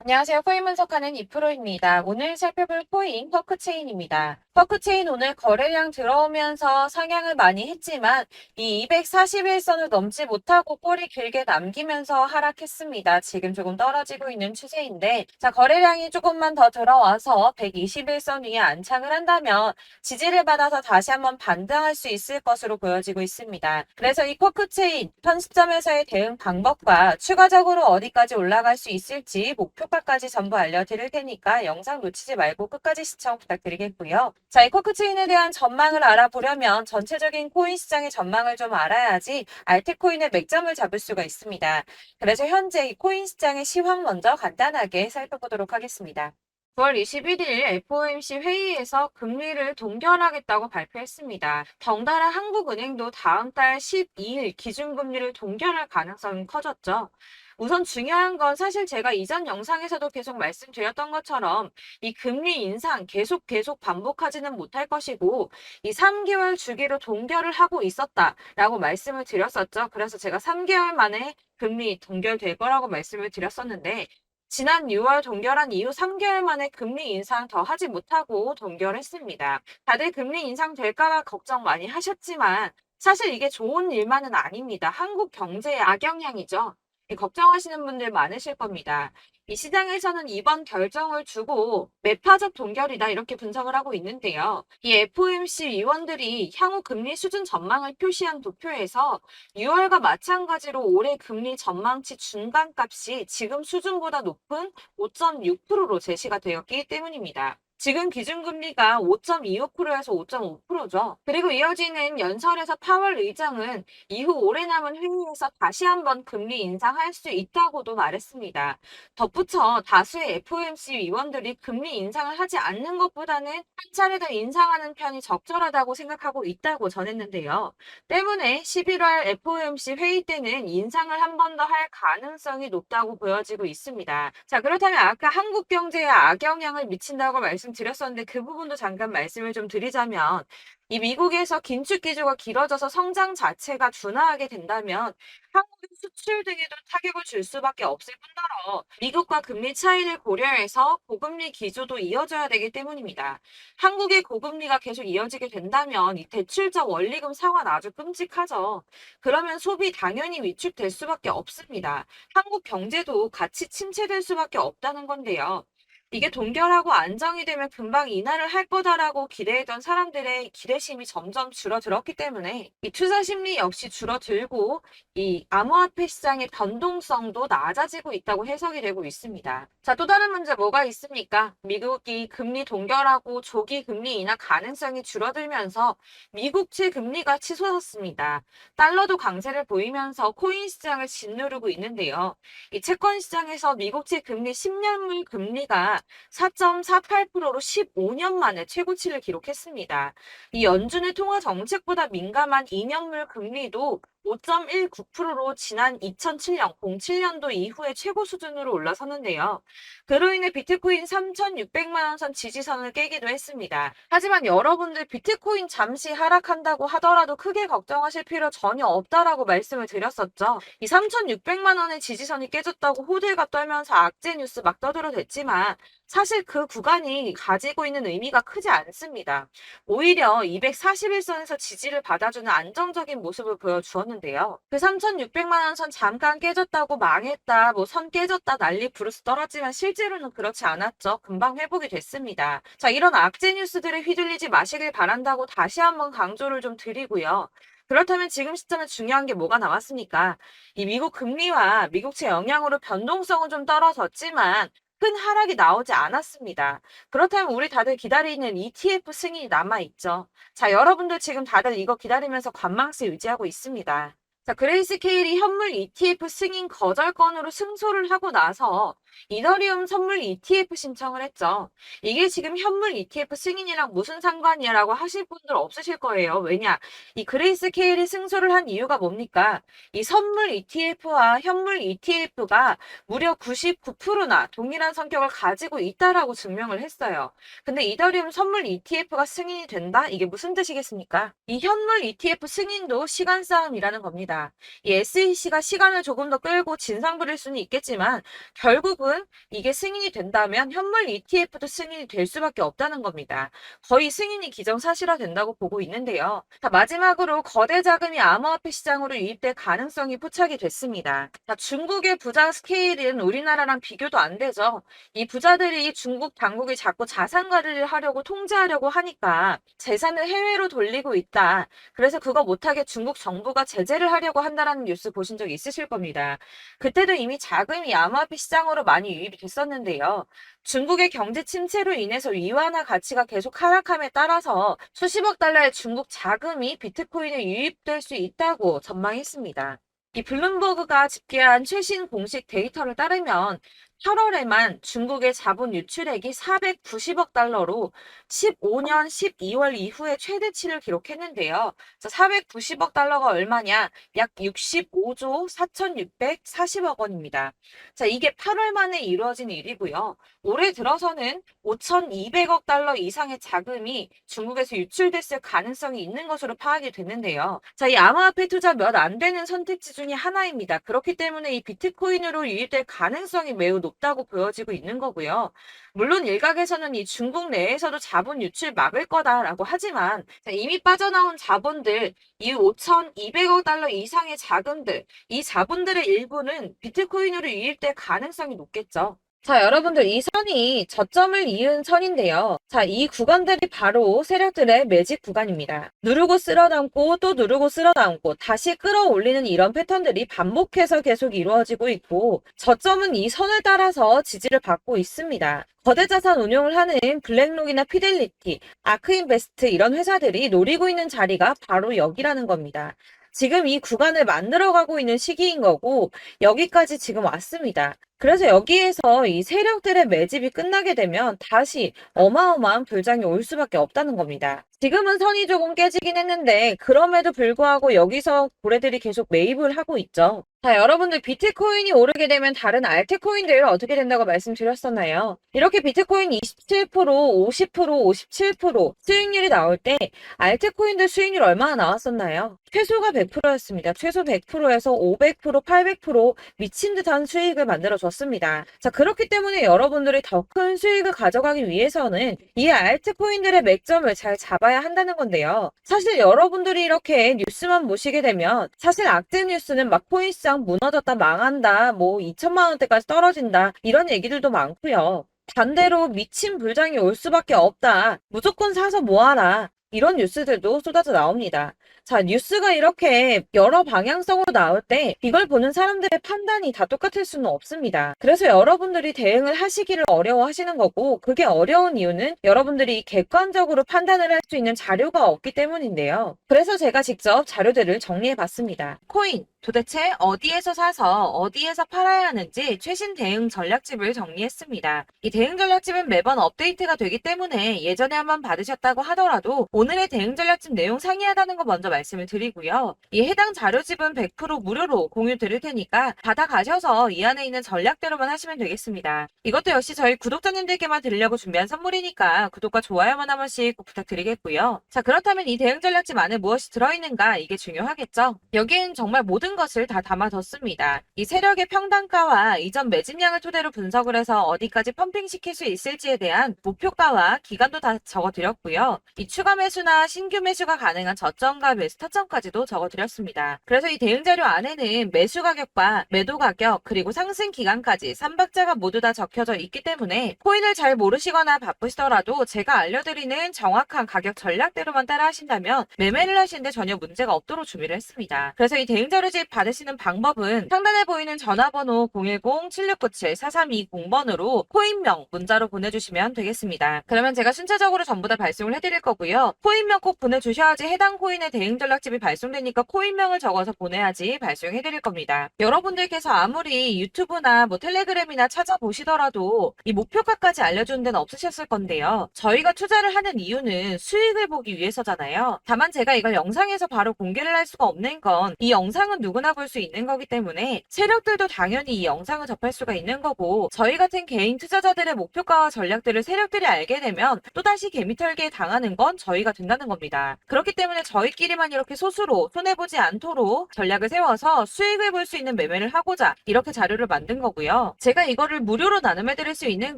안녕하세요. 코인 분석하는 이프로입니다. 오늘 살펴볼 코인 퍼크체인입니다. 퍼크체인 오늘 거래량 들어오면서 상향을 많이 했지만 이 241선을 넘지 못하고 꼬리 길게 남기면서 하락했습니다. 지금 조금 떨어지고 있는 추세인데 거래량이 조금만 더 들어와서 121선 위에 안착을 한다면 지지를 받아서 다시 한번 반등할 수 있을 것으로 보여지고 있습니다. 그래서 이 퍼크체인 현 시점에서의 대응 방법과 추가적으로 어디까지 올라갈 수 있을지 목표가까지 전부 알려드릴 테니까 영상 놓치지 말고 끝까지 시청 부탁드리겠고요. 자, 이 코크체인에 대한 전망을 알아보려면 전체적인 코인 시장의 전망을 좀 알아야지 알트코인의 맥점을 잡을 수가 있습니다. 그래서 현재 이 코인 시장의 시황 먼저 간단하게 살펴보도록 하겠습니다. 9월 21일 FOMC 회의에서 금리를 동결하겠다고 발표했습니다. 덩달아 한국은행도 다음 달 12일 기준금리를 동결할 가능성이 커졌죠. 우선 중요한 건 사실 제가 이전 영상에서도 계속 말씀드렸던 것처럼 이 금리 인상 계속 반복하지는 못할 것이고 이 3개월 주기로 동결을 하고 있었다라고 말씀을 드렸었죠. 그래서 제가 3개월 만에 금리 동결될 거라고 말씀을 드렸었는데 지난 6월 동결한 이후 3개월 만에 금리 인상 더 하지 못하고 동결했습니다. 다들 금리 인상 될까봐 걱정 많이 하셨지만 사실 이게 좋은 일만은 아닙니다. 한국 경제에 악영향이죠. 걱정하시는 분들 많으실 겁니다. 이 시장에서는 이번 결정을 두고 매파적 동결이다 이렇게 분석을 하고 있는데요. 이 FOMC 위원들이 향후 금리 수준 전망을 표시한 도표에서 6월과 마찬가지로 올해 금리 전망치 중간값이 지금 수준보다 높은 5.6%로 제시가 되었기 때문입니다. 지금 기준금리가 5.25%에서 5.5%죠. 그리고 이어지는 연설에서 파월 의장은 이후 오래 남은 회의에서 다시 한번 금리 인상할 수 있다고도 말했습니다. 덧붙여 다수의 FOMC 위원들이 금리 인상을 하지 않는 것보다는 한 차례 더 인상하는 편이 적절하다고 생각하고 있다고 전했는데요. 때문에 11월 FOMC 회의 때는 인상을 한 번 더 할 가능성이 높다고 보여지고 있습니다. 자, 그렇다면 아까 한국 경제에 악영향을 미친다고 말씀드렸었는데 그 부분도 잠깐 말씀을 좀 드리자면 이 미국에서 긴축 기조가 길어져서 성장 자체가 둔화하게 된다면 한국의 수출 등에도 타격을 줄 수밖에 없을 뿐더러 미국과 금리 차이를 고려해서 고금리 기조도 이어져야 되기 때문입니다. 한국의 고금리가 계속 이어지게 된다면 이 대출자 원리금 상환 아주 끔찍하죠. 그러면 소비 당연히 위축될 수밖에 없습니다. 한국 경제도 같이 침체될 수밖에 없다는 건데요. 이게 동결하고 안정이 되면 금방 인하를 할 거다라고 기대했던 사람들의 기대심이 점점 줄어들었기 때문에 이 투자 심리 역시 줄어들고 이 암호화폐 시장의 변동성도 낮아지고 있다고 해석이 되고 있습니다. 자, 또 다른 문제 뭐가 있습니까? 미국이 금리 동결하고 조기 금리 인하 가능성이 줄어들면서 미국채 금리가 치솟았습니다. 달러도 강세를 보이면서 코인 시장을 짓누르고 있는데요. 이 채권 시장에서 미국채 금리 10년물 금리가 4.48%로 15년 만에 최고치를 기록했습니다. 이 연준의 통화 정책보다 민감한 2년물 금리도 5.19%로 지난 2007년, 07년도 이후에 최고 수준으로 올라섰는데요. 그로 인해 비트코인 3,600만 원 선 지지선을 깨기도 했습니다. 하지만 여러분들 비트코인 잠시 하락한다고 하더라도 크게 걱정하실 필요 전혀 없다라고 말씀을 드렸었죠. 이 3,600만 원의 지지선이 깨졌다고 호들갑 떨면서 악재 뉴스 막 떠들어댔지만 사실 그 구간이 가지고 있는 의미가 크지 않습니다. 오히려 241선에서 지지를 받아주는 안정적인 모습을 보여주었는데요. 그 3,600만 원 선 잠깐 깨졌다고 망했다, 뭐 선 깨졌다 난리 부르스 떨었지만 실제로는 그렇지 않았죠. 금방 회복이 됐습니다. 자, 이런 악재 뉴스들에 휘둘리지 마시길 바란다고 다시 한번 강조를 좀 드리고요. 그렇다면 지금 시점에 중요한 게 뭐가 남았습니까? 이 미국 금리와 미국채 영향으로 변동성은 좀 떨어졌지만 큰 하락이 나오지 않았습니다. 그렇다면 우리 다들 기다리는 ETF 승인이 남아있죠. 자, 여러분들 지금 다들 이거 기다리면서 관망세 유지하고 있습니다. 자, 그레이스케일이 현물 ETF 승인 거절 건으로 승소를 하고 나서 이더리움 선물 ETF 신청을 했죠. 이게 지금 현물 ETF 승인이랑 무슨 상관이야라고 하실 분들 없으실 거예요. 왜냐? 이 그레이스케일이 승소를 한 이유가 뭡니까? 이 선물 ETF와 현물 ETF가 무려 99%나 동일한 성격을 가지고 있다라고 증명을 했어요. 근데 이더리움 선물 ETF가 승인이 된다? 이게 무슨 뜻이겠습니까? 이 현물 ETF 승인도 시간 싸움이라는 겁니다. 이 SEC가 시간을 조금 더 끌고 진상 부릴 수는 있겠지만 결국 결국은 이게 승인이 된다면 현물 ETF도 승인이 될 수밖에 없다는 겁니다. 거의 승인이 기정사실화 된다고 보고 있는데요. 자, 마지막으로 거대 자금이 암호화폐 시장으로 유입될 가능성이 포착이 됐습니다. 자, 중국의 부자 스케일은 우리나라랑 비교도 안 되죠. 이 부자들이 중국 당국이 자꾸 자산 관리를 하려고 통제하려고 하니까 재산을 해외로 돌리고 있다. 그래서 그거 못하게 중국 정부가 제재를 하려고 한다라는 뉴스 보신 적 있으실 겁니다. 그때도 이미 자금이 암호화폐 시장으로 많이 유입이 됐었는데요. 중국의 경제 침체로 인해서 위안화 가치가 계속 하락함에 따라서 수십억 달러의 중국 자금이 비트코인에 유입될 수 있다고 전망했습니다. 이 블룸버그가 집계한 최신 공식 데이터를 따르면 8월에만 중국의 자본 유출액이 490억 달러로 15년 12월 이후에 최대치를 기록했는데요. 490억 달러가 얼마냐? 약 65조 4,640억 원입니다. 자, 이게 8월 만에 이루어진 일이고요. 올해 들어서는 5,200억 달러 이상의 자금이 중국에서 유출됐을 가능성이 있는 것으로 파악이 됐는데요. 자, 이 암호화폐 투자 몇 안 되는 선택지 중에 하나입니다. 그렇기 때문에 이 비트코인으로 유입될 가능성이 매우 높다고 보여지고 있는 거고요. 물론 일각에서는 이 중국 내에서도 자본 유출 막을 거다라고 하지만 이미 빠져나온 자본들, 이 5,200억 달러 이상의 자금들, 이 자본들의 일부는 비트코인으로 유입될 가능성이 높겠죠. 자, 여러분들 이 선이 저점을 이은 선인데요. 자, 이 구간들이 바로 세력들의 매직 구간입니다. 누르고 쓸어담고 또 누르고 쓸어담고 다시 끌어올리는 이런 패턴들이 반복해서 계속 이루어지고 있고 저점은 이 선을 따라서 지지를 받고 있습니다. 거대 자산 운용을 하는 블랙록이나 피델리티, 아크인베스트 이런 회사들이 노리고 있는 자리가 바로 여기라는 겁니다. 지금 이 구간을 만들어가고 있는 시기인 거고 여기까지 지금 왔습니다. 그래서 여기에서 이 세력들의 매집이 끝나게 되면 다시 어마어마한 불장이 올 수밖에 없다는 겁니다. 지금은 선이 조금 깨지긴 했는데 그럼에도 불구하고 여기서 고래들이 계속 매입을 하고 있죠. 자, 여러분들 비트코인이 오르게 되면 다른 알트코인들 어떻게 된다고 말씀드렸었나요? 이렇게 비트코인 27%, 50%, 57% 수익률이 나올 때 알트코인들 수익률 얼마나 나왔었나요? 최소가 100%였습니다. 최소 100%에서 500%, 800% 미친 듯한 수익을 만들어줬습니다. 자, 그렇기 때문에 여러분들이 더 큰 수익을 가져가기 위해서는 이 알트코인들의 맥점을 잘 잡아야 한다는 건데요. 사실 여러분들이 이렇게 뉴스만 보시게 되면 사실 악재 뉴스는 막 코인시장 무너졌다, 망한다, 뭐 2천만 원대까지 떨어진다 이런 얘기들도 많고요. 반대로 미친 불장이 올 수밖에 없다. 무조건 사서 모아라. 이런 뉴스들도 쏟아져 나옵니다. 자, 뉴스가 이렇게 여러 방향성으로 나올 때 이걸 보는 사람들의 판단이 다 똑같을 수는 없습니다. 그래서 여러분들이 대응을 하시기를 어려워하시는 거고 그게 어려운 이유는 여러분들이 객관적으로 판단을 할 수 있는 자료가 없기 때문인데요. 그래서 제가 직접 자료들을 정리해 봤습니다. 코인 도대체 어디에서 사서 어디에서 팔아야 하는지 최신 대응 전략집을 정리했습니다. 이 대응 전략집은 매번 업데이트가 되기 때문에 예전에 한번 받으셨다고 하더라도 오늘의 대응 전략집 내용 상이하다는 거 먼저 말씀을 드리고요. 이 해당 자료집은 100% 무료로 공유 드릴 테니까 받아가셔서 이 안에 있는 전략대로만 하시면 되겠습니다. 이것도 역시 저희 구독자님들께만 드리려고 준비한 선물이니까 구독과 좋아요만 한 번씩 꼭 부탁드리겠고요. 자, 그렇다면 이 대응 전략집 안에 무엇이 들어있는가 이게 중요하겠죠. 여기엔 정말 모든 것을 다 담아뒀습니다. 이 세력의 평단가와 이전 매집량을 토대로 분석을 해서 어디까지 펌핑시킬 수 있을지에 대한 목표가와 기간도 다 적어드렸고요. 이 추가 매수나 신규 매수가 가능한 저점과 매수 타점까지도 적어드렸습니다. 그래서 이 대응 자료 안에는 매수 가격과 매도 가격 그리고 상승 기간까지 3박자가 모두 다 적혀져 있기 때문에 코인을 잘 모르시거나 바쁘시더라도 제가 알려드리는 정확한 가격 전략대로만 따라 하신다면 매매를 하시는데 전혀 문제가 없도록 준비를 했습니다. 그래서 이 대응 자료집 받으시는 방법은 상단에 보이는 전화번호 010-7697-4320번으로 코인명 문자로 보내주시면 되겠습니다. 그러면 제가 순차적으로 전부 다 발송을 해드릴 거고요. 코인명 꼭 보내주셔야지 해당 코인의 대응 전략집이 발송되니까 코인명을 적어서 보내야지 발송해드릴 겁니다. 여러분들께서 아무리 유튜브나 뭐 텔레그램이나 찾아보시더라도 이 목표가까지 알려주는 데는 없으셨을 건데요. 저희가 투자를 하는 이유는 수익을 보기 위해서잖아요. 다만 제가 이걸 영상에서 바로 공개를 할 수가 없는 건 이 영상은 누구나 볼 수 있는 거기 때문에 세력들도 당연히 이 영상을 접할 수가 있는 거고, 저희 같은 개인 투자자들의 목표가와 전략들을 세력들이 알게 되면 또다시 개미털기에 당하는 건 저희가 된다는 겁니다. 그렇기 때문에 저희끼리만 이렇게 소수로 손해보지 않도록 전략을 세워서 수익을 볼 수 있는 매매를 하고자 이렇게 자료를 만든 거고요. 제가 이거를 무료로 나눔해드릴 수 있는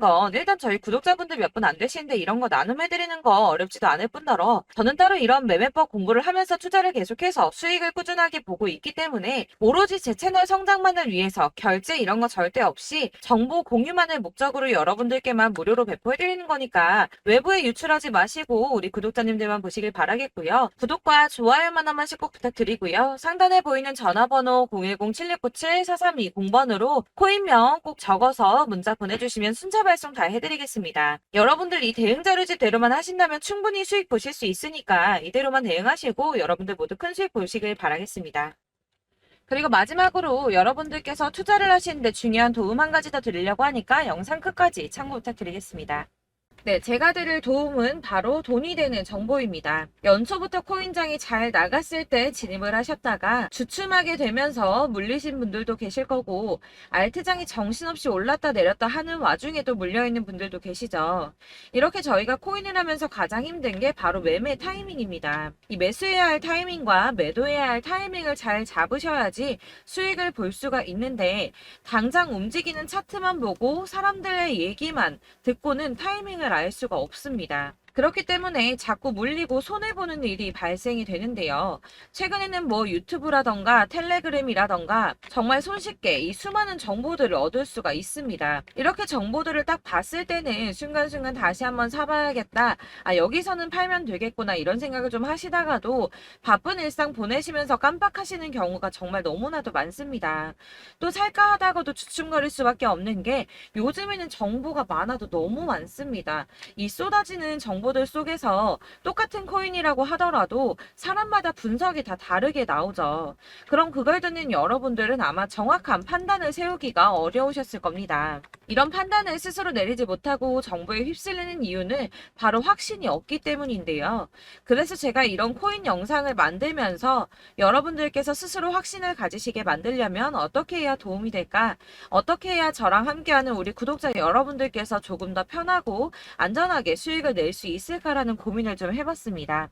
건 일단 저희 구독자분들 몇 분 안 되시는데 이런 거 나눔해드리는 거 어렵지도 않을 뿐더러 저는 따로 이런 매매법 공부를 하면서 투자를 계속해서 수익을 꾸준하게 보고 있기 때문에 오로지 제 채널 성장만을 위해서 결제 이런 거 절대 없이 정보 공유만을 목적으로 여러분들께만 무료로 배포해드리는 거니까 외부에 유출하지 마시고 우리 구독자님들만 보시길 바라겠고요. 구독과 좋아요만 한 번씩 꼭 부탁드리고요. 상단에 보이는 전화번호 010-7697-4320번으로 코인명 꼭 적어서 문자 보내주시면 순차 발송 다 해드리겠습니다. 여러분들 이 대응 자료집대로만 하신다면 충분히 수익 보실 수 있으니까 이대로만 대응하시고 여러분들 모두 큰 수익 보시길 바라겠습니다. 그리고 마지막으로 여러분들께서 투자를 하시는데 중요한 도움 한 가지 더 드리려고 하니까 영상 끝까지 참고 부탁드리겠습니다. 네, 제가 드릴 도움은 바로 돈이 되는 정보입니다. 연초부터 코인장이 잘 나갔을 때 진입을 하셨다가 주춤하게 되면서 물리신 분들도 계실 거고, 알트장이 정신없이 올랐다 내렸다 하는 와중에도 물려있는 분들도 계시죠. 이렇게 저희가 코인을 하면서 가장 힘든 게 바로 매매 타이밍입니다. 이 매수해야 할 타이밍과 매도해야 할 타이밍을 잘 잡으셔야지 수익을 볼 수가 있는데, 당장 움직이는 차트만 보고 사람들의 얘기만 듣고는 타이밍을 알 수가 없습니다. 그렇기 때문에 자꾸 물리고 손해보는 일이 발생이 되는데요. 최근에는 뭐 유튜브라던가 텔레그램이라던가 정말 손쉽게 이 수많은 정보들을 얻을 수가 있습니다. 이렇게 정보들을 딱 봤을 때는 순간순간 다시 한번 사봐야겠다, 아 여기서는 팔면 되겠구나 이런 생각을 좀 하시다가도 바쁜 일상 보내시면서 깜빡하시는 경우가 정말 너무나도 많습니다. 또 살까 하다가도 주춤거릴 수밖에 없는 게 요즘에는 정보가 많아도 너무 많습니다. 이 쏟아지는 정보들 속에서 똑같은 코인이라고 하더라도 사람마다 분석이 다 다르게 나오죠. 그럼 그걸 듣는 여러분들은 아마 정확한 판단을 세우기가 어려우셨을 겁니다. 이런 판단을 스스로 내리지 못하고 정보에 휩쓸리는 이유는 바로 확신이 없기 때문인데요. 그래서 제가 이런 코인 영상을 만들면서 여러분들께서 스스로 확신을 가지시게 만들려면 어떻게 해야 도움이 될까? 어떻게 해야 저랑 함께하는 우리 구독자 여러분들께서 조금 더 편하고 안전하게 수익을 낼 수 있을까라는 고민을 좀 해봤습니다.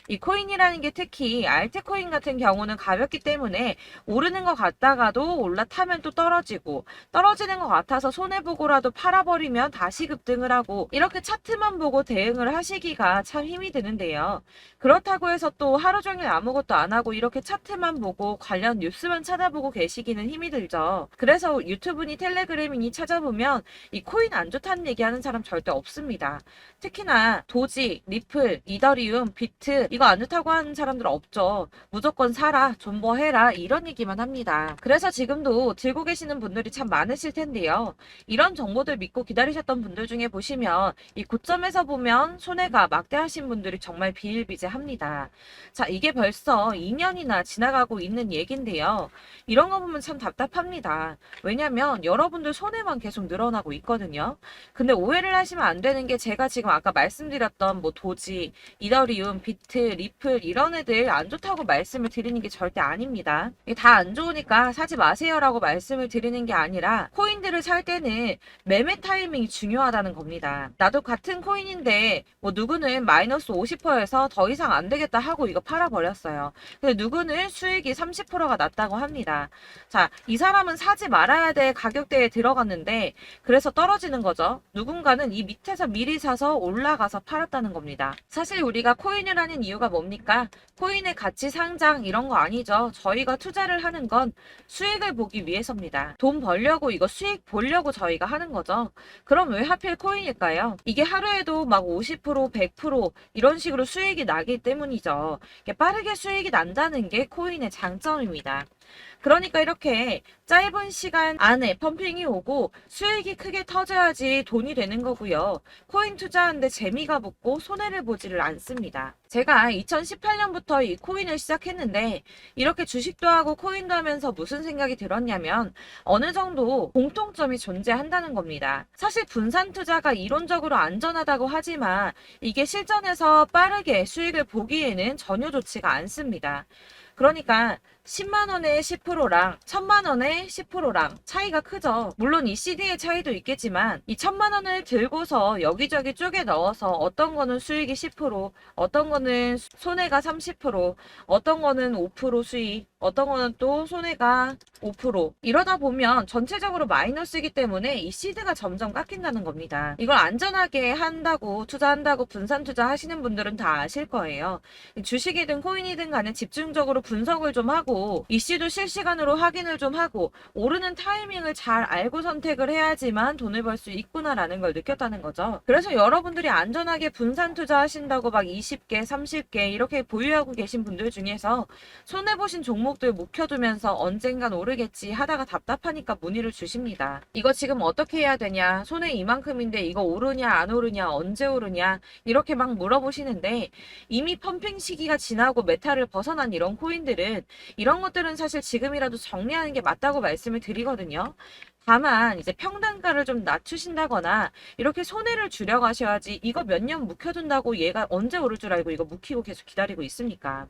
이 코인이라는 게 특히 알트코인 같은 경우는 가볍기 때문에 오르는 것 같다가도 올라타면 또 떨어지고, 떨어지는 것 같아서 손해보고라도 팔아버리면 다시 급등을 하고, 이렇게 차트만 보고 대응을 하시기가 참 힘이 드는데요. 그렇다고 해서 또 하루 종일 아무것도 안 하고 이렇게 차트만 보고 관련 뉴스만 찾아보고 계시기는 힘이 들죠. 그래서 유튜브니 텔레그램이니 찾아보면 이 코인 안 좋다는 얘기하는 사람 절대 없습니다. 특히나 도지, 리플, 이더리움, 비트 이거 안 좋다고 하는 사람들 없죠. 무조건 사라, 존버해라 이런 얘기만 합니다. 그래서 지금도 들고 계시는 분들이 참 많으실 텐데요. 이런 정보들 믿고 기다리셨던 분들 중에 보시면 이 고점에서 보면 손해가 막대하신 분들이 정말 비일비재합니다. 자, 이게 벌써 2년이나 지나가고 있는 얘긴데요. 이런 거 보면 참 답답합니다. 왜냐면 여러분들 손해만 계속 늘어나고 있거든요. 근데 오해를 하시면 안 되는 게, 제가 지금 아까 말씀드렸던 뭐 도지, 이더리움, 비트, 리플 이런 애들 안 좋다고 말씀을 드리는 게 절대 아닙니다. 다 안 좋으니까 사지 마세요라고 말씀을 드리는 게 아니라 코인들을 살 때는 매매 타이밍이 중요하다는 겁니다. 나도 같은 코인인데 뭐 누구는 마이너스 50%에서 더 이상 안 되겠다 하고 이거 팔아버렸어요. 근데 누구는 수익이 30%가 났다고 합니다. 자, 이 사람은 사지 말아야 될 가격대에 들어갔는데 그래서 떨어지는 거죠. 누군가는 이 밑에서 미리 사서 올라가서 팔았다는 겁니다. 사실 우리가 코인을 하는 이유가 뭡니까? 코인의 가치 상장 이런 거 아니죠. 저희가 투자를 하는 건 수익을 보기 위해서입니다. 돈 벌려고, 이거 수익 보려고 저희가 하는 거죠. 그럼 왜 하필 코인일까요? 이게 하루에도 막 50%, 100% 이런 식으로 수익이 나기 때문이죠. 빠르게 수익이 난다는 게 코인의 장점입니다. 그러니까 이렇게 짧은 시간 안에 펌핑이 오고 수익이 크게 터져야지 돈이 되는 거고요. 코인 투자하는데 재미가 붙고 손해를 보지를 않습니다. 제가 2018년부터 이 코인을 시작했는데 이렇게 주식도 하고 코인도 하면서 무슨 생각이 들었냐면 어느 정도 공통점이 존재한다는 겁니다. 사실 분산 투자가 이론적으로 안전하다고 하지만 이게 실전에서 빠르게 수익을 보기에는 전혀 좋지가 않습니다. 그러니까 10만원의 10%랑 1000만원의 10%랑 차이가 크죠. 물론 이 CD의 차이도 있겠지만 이 1000만원을 들고서 여기저기 쪼개 넣어서 어떤 거는 수익이 10%, 어떤 거는 손해가 30%, 어떤 거는 5% 수익, 어떤 거는 또 손해가 5%. 이러다 보면 전체적으로 마이너스이기 때문에 이 시드가 점점 깎인다는 겁니다. 이걸 안전하게 한다고 투자한다고 분산 투자하시는 분들은 다 아실 거예요. 주식이든 코인이든 간에 집중적으로 분석을 좀 하고 이슈도 실시간으로 확인을 좀 하고 오르는 타이밍을 잘 알고 선택을 해야지만 돈을 벌 수 있구나라는 걸 느꼈다는 거죠. 그래서 여러분들이 안전하게 분산 투자하신다고 막 20개, 30개 이렇게 보유하고 계신 분들 중에서 손해보신 종목들 묵혀두면서 언젠간 오르겠지 하다가 답답하니까 문의를 주십니다. 이거 지금 어떻게 해야 되냐? 손해 이만큼인데 이거 오르냐 안 오르냐 언제 오르냐 이렇게 막 물어보시는데 이미 펌핑 시기가 지나고 메타를 벗어난 이런 코인들은 이런 것들은 사실 지금이라도 정리하는 게 맞다고 말씀을 드리거든요. 다만 이제 평단가를 좀 낮추신다거나 이렇게 손해를 줄여가셔야지 이거 몇 년 묵혀둔다고 얘가 언제 오를 줄 알고 이거 묵히고 계속 기다리고 있습니까?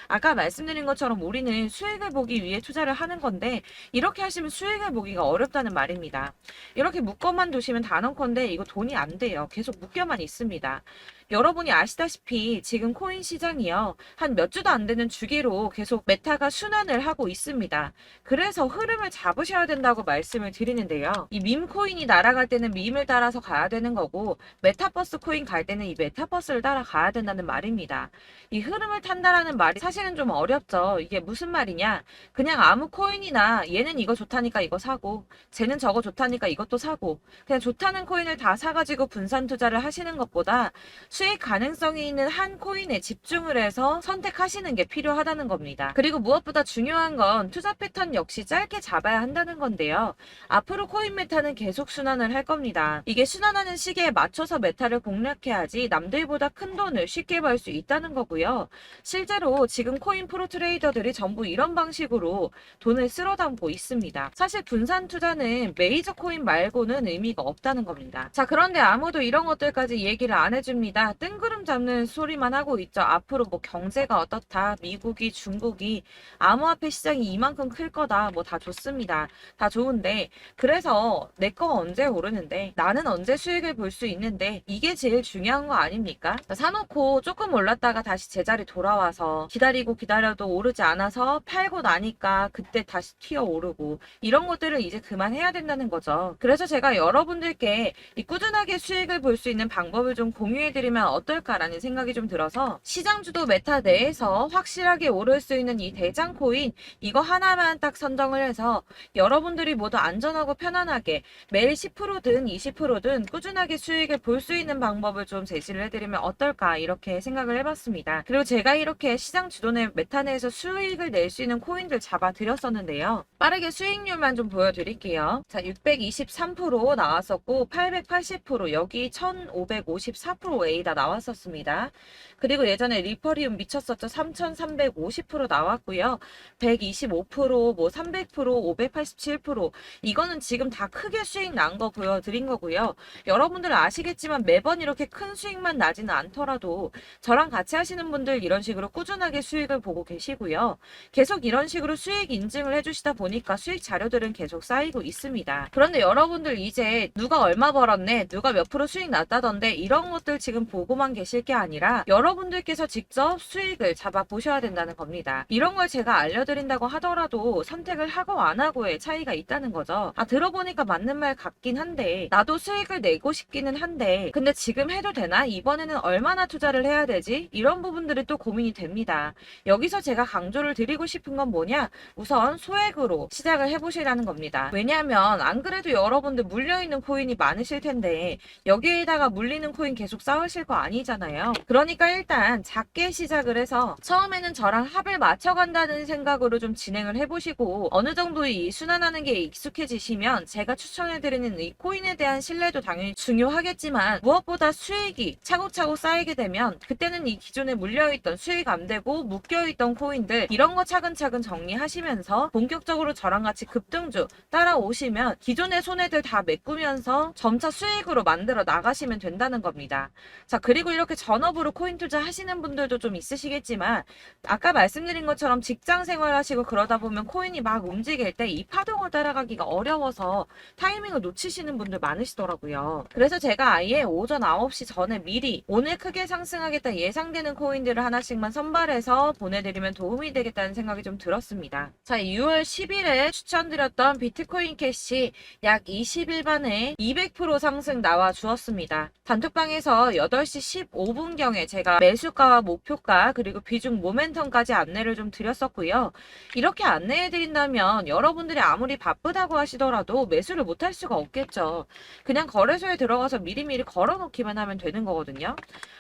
아까 말씀드린 것처럼 우리는 수익을 보기 위해 투자를 하는 건데 이렇게 하시면 수익을 보기가 어렵다는 말입니다. 이렇게 묶어만 두시면 단언컨대 이거 돈이 안 돼요. 계속 묶여만 있습니다. 여러분이 아시다시피 지금 코인 시장이요. 한 몇 주도 안 되는 주기로 계속 메타가 순환을 하고 있습니다. 그래서 흐름을 잡으셔야 된다고 말씀을 드리는데요. 이 밈 코인이 날아갈 때는 밈을 따라서 가야 되는 거고 메타버스 코인 갈 때는 이 메타버스를 따라가야 된다는 말입니다. 이 흐름을 탄다라는 말이 사실은 좀 어렵죠. 이게 무슨 말이냐? 그냥 아무 코인이나 얘는 이거 좋다니까 이거 사고 쟤는 저거 좋다니까 이것도 사고 그냥 좋다는 코인을 다 사가지고 분산 투자를 하시는 것보다 수익 가능성이 있는 한 코인에 집중을 해서 선택하시는 게 필요하다는 겁니다. 그리고 무엇보다 중요한 건 투자 패턴 역시 짧게 잡아야 한다는 건데요. 앞으로 코인 메타는 계속 순환을 할 겁니다. 이게 순환하는 시기에 맞춰서 메타를 공략해야지 남들보다 큰 돈을 쉽게 벌 수 있다는 거고요. 실제로 지금 코인 프로 트레이더들이 전부 이런 방식으로 돈을 쓸어 담고 있습니다. 사실 분산 투자는 메이저 코인 말고는 의미가 없다는 겁니다. 자, 그런데 아무도 이런 것들까지 얘기를 안 해줍니다. 뜬구름 잡는 소리만 하고 있죠. 앞으로 뭐 경제가 어떻다, 미국이, 중국이, 암호화폐 시장이 이만큼 클 거다, 뭐 다 좋습니다. 다 좋은데, 그래서 내 거 언제 오르는데, 나는 언제 수익을 볼 수 있는데, 이게 제일 중요한 거 아닙니까? 사놓고 조금 올랐다가 다시 제자리 돌아와서 기다리고 기다려도 오르지 않아서 팔고 나니까 그때 다시 튀어 오르고, 이런 것들을 이제 그만해야 된다는 거죠. 그래서 제가 여러분들께 이 꾸준하게 수익을 볼 수 있는 방법을 좀 공유해드리면 어떨까라는 생각이 좀 들어서 시장주도 메타 내에서 확실하게 오를 수 있는 이 대장 코인 이거 하나만 딱 선정을 해서 여러분들이 모두 안전하고 편안하게 매일 10%든 20%든 꾸준하게 수익을 볼 수 있는 방법을 좀 제시를 해드리면 어떨까 이렇게 생각을 해봤습니다. 그리고 제가 이렇게 시장 주도내 메타 내에서 수익을 낼 수 있는 코인들 잡아드렸었는데요. 빠르게 수익률만 좀 보여드릴게요. 자, 623% 나왔었고 880% 여기 1554% 다 나왔었습니다. 그리고 예전에 리퍼리움 미쳤었죠. 3350% 나왔고요. 125%, 뭐 300%, 587% 이거는 지금 다 크게 수익 난 거 보여드린 거고요. 여러분들 아시겠지만 매번 이렇게 큰 수익만 나지는 않더라도 저랑 같이 하시는 분들 이런 식으로 꾸준하게 수익을 보고 계시고요. 계속 이런 식으로 수익 인증을 해주시다 보니까 수익 자료들은 계속 쌓이고 있습니다. 그런데 여러분들 이제 누가 얼마 벌었네, 누가 몇 프로 수익 났다던데 이런 것들 지금 보고만 계실 게 아니라 여러분들께서 직접 수익을 잡아 보셔야 된다는 겁니다. 이런 걸 제가 알려드린다고 하더라도 선택을 하고 안 하고의 차이가 있다는 거죠. 아, 들어보니까 맞는 말 같긴 한데 나도 수익을 내고 싶기는 한데 근데 지금 해도 되나? 이번에는 얼마나 투자를 해야 되지? 이런 부분들이 또 고민이 됩니다. 여기서 제가 강조를 드리고 싶은 건 뭐냐? 우선 소액으로 시작을 해보시라는 겁니다. 왜냐하면 안 그래도 여러분들 물려있는 코인이 많으실 텐데 여기에다가 물리는 코인 계속 쌓으실 거 아니잖아요. 그러니까 일단 작게 시작을 해서 처음에는 저랑 합을 맞춰간다는 생각으로 좀 진행을 해보시고 어느 정도 이 순환하는 게 익숙해지시면 계시면 제가 추천해드리는 이 코인에 대한 신뢰도 당연히 중요하겠지만 무엇보다 수익이 차곡차곡 쌓이게 되면 그때는 이 기존에 물려있던 수익 안 되고 묶여있던 코인들 이런 거 차근차근 정리하시면서 본격적으로 저랑 같이 급등주 따라오시면 기존의 손해들 다 메꾸면서 점차 수익으로 만들어 나가시면 된다는 겁니다. 자, 그리고 이렇게 전업으로 코인 투자 하시는 분들도 좀 있으시겠지만 아까 말씀드린 것처럼 직장 생활하시고 그러다 보면 코인이 막 움직일 때 이 파동을 따라가기가 어려워서 타이밍을 놓치시는 분들 많으시더라고요. 그래서 제가 아예 오전 9시 전에 미리 오늘 크게 상승하겠다 예상되는 코인들을 하나씩만 선발해서 보내드리면 도움이 되겠다는 생각이 좀 들었습니다. 자, 6월 10일에 추천드렸던 비트코인 캐시 약 20일 만에 200% 상승 나와 주었습니다. 단톡방에서 8시 15분경에 제가 매수가와 목표가 그리고 비중 모멘텀까지 안내를 좀 드렸었고요. 이렇게 안내해드린다면 여러분들이 아무리 바쁘다고 하시더라도 매수를 못할 수가 없겠죠. 그냥 거래소에 들어가서 미리미리 걸어놓기만 하면 되는 거거든요.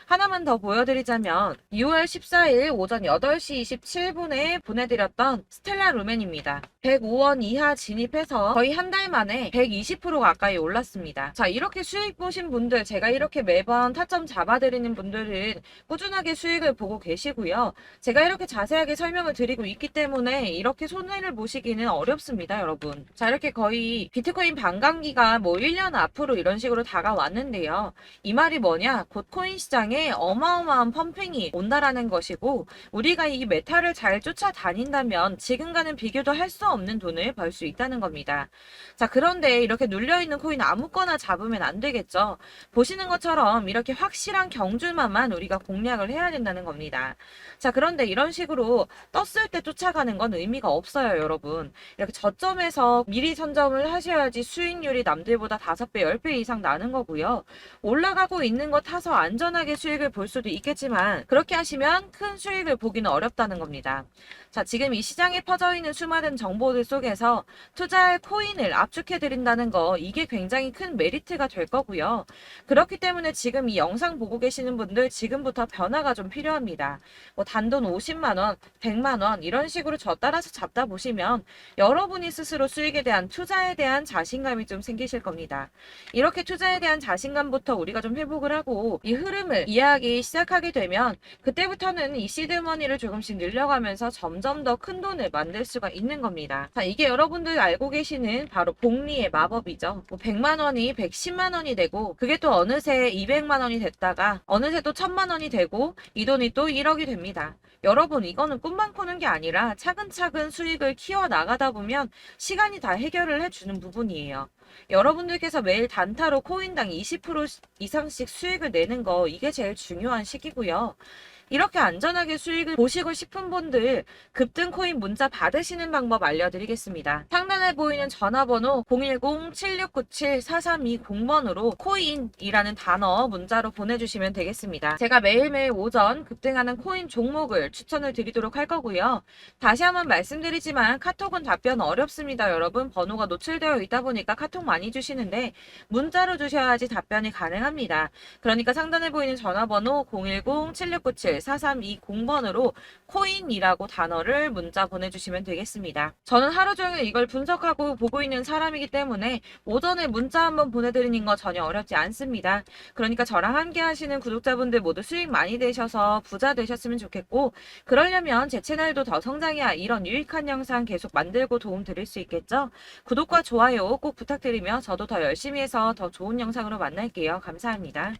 하나만 더 보여드리자면 6월 14일 오전 8시 27분에 보내드렸던 스텔라 루멘입니다. 105원 이하 진입해서 거의 한 달 만에 120% 가까이 올랐습니다. 자, 이렇게 수익 보신 분들, 제가 이렇게 매번 타점 잡아드리는 분들은 꾸준하게 수익을 보고 계시고요. 제가 이렇게 자세하게 설명을 드리고 있기 때문에 이렇게 손해를 보시기는 어렵습니다, 여러분. 자, 이렇게 거의 비트코인 반감기가 뭐 1년 앞으로 이런 식으로 다가왔는데요. 이 말이 뭐냐? 곧 코인 시장에 어마어마한 펌핑이 온다라는 것이고 우리가 이 메타를 잘 쫓아다닌다면 지금과는 비교도 할 수 없는 돈을 벌 수 있다는 겁니다. 자, 그런데 이렇게 눌려있는 코인 아무거나 잡으면 안 되겠죠. 보시는 것처럼 이렇게 확실한 경주만만 우리가 공략을 해야 된다는 겁니다. 자, 그런데 이런 식으로 떴을 때 쫓아가는 건 의미가 없어요, 여러분. 이렇게 저점에서 미리 선점을 하셔야지 수익률이 남들보다 5배, 10배 이상 나는 거고요. 올라가고 있는 거 타서 안전하게 수익을 볼 수도 있겠지만 그렇게 하시면 큰 수익을 보기는 어렵다는 겁니다. 자, 지금 이 시장에 퍼져 있는 수많은 정보들 속에서 투자할 코인을 압축해 드린다는 거 이게 굉장히 큰 메리트가 될 거고요. 그렇기 때문에 지금 이 영상 보고 계시는 분들 지금부터 변화가 좀 필요합니다. 뭐 단돈 50만 원, 100만 원 이런 식으로 저 따라서 잡다 보시면 여러분이 스스로 수익에 대한 투자에 대한 자신감이 좀 생기실 겁니다. 이렇게 투자에 대한 자신감부터 우리가 좀 회복을 하고 이 흐름을 이해하기 시작하게 되면 그때부터는 이 시드머니를 조금씩 늘려가면서 점점 더 큰 돈을 만들 수가 있는 겁니다. 자, 이게 여러분들 알고 계시는 바로 복리의 마법이죠. 뭐 100만 원이 110만 원이 되고 그게 또 어느새 200만 원이 됐다가 어느새 또 1000만 원이 되고 이 돈이 또 1억이 됩니다. 여러분, 이거는 꿈만 꾸는 게 아니라 차근차근 수익을 키워 나가다 보면 시간이 다 해결을 해주는 부분이에요. 여러분들께서 매일 단타로 코인당 20% 이상씩 수익을 내는 거 이게 제일 중요한 시기고요. 이렇게 안전하게 수익을 보시고 싶은 분들 급등 코인 문자 받으시는 방법 알려드리겠습니다. 상단에 보이는 전화번호 010-7697-4320번으로 코인이라는 단어 문자로 보내주시면 되겠습니다. 제가 매일매일 오전 급등하는 코인 종목을 추천을 드리도록 할 거고요. 다시 한번 말씀드리지만 카톡은 답변 어렵습니다. 여러분, 번호가 노출되어 있다 보니까 카톡 많이 주시는데 문자로 주셔야지 답변이 가능합니다. 그러니까 상단에 보이는 전화번호 010-7697-4320번으로 코인이라고 단어를 문자 보내주시면 되겠습니다. 저는 하루 종일 이걸 분석하고 보고 있는 사람이기 때문에 오전에 문자 한번 보내드리는 거 전혀 어렵지 않습니다. 그러니까 저랑 함께 하시는 구독자분들 모두 수익 많이 되셔서 부자 되셨으면 좋겠고 그러려면 제 채널도 더 성장해야 이런 유익한 영상 계속 만들고 도움 드릴 수 있겠죠? 구독과 좋아요 꼭 부탁드리며 저도 더 열심히 해서 더 좋은 영상으로 만날게요. 감사합니다.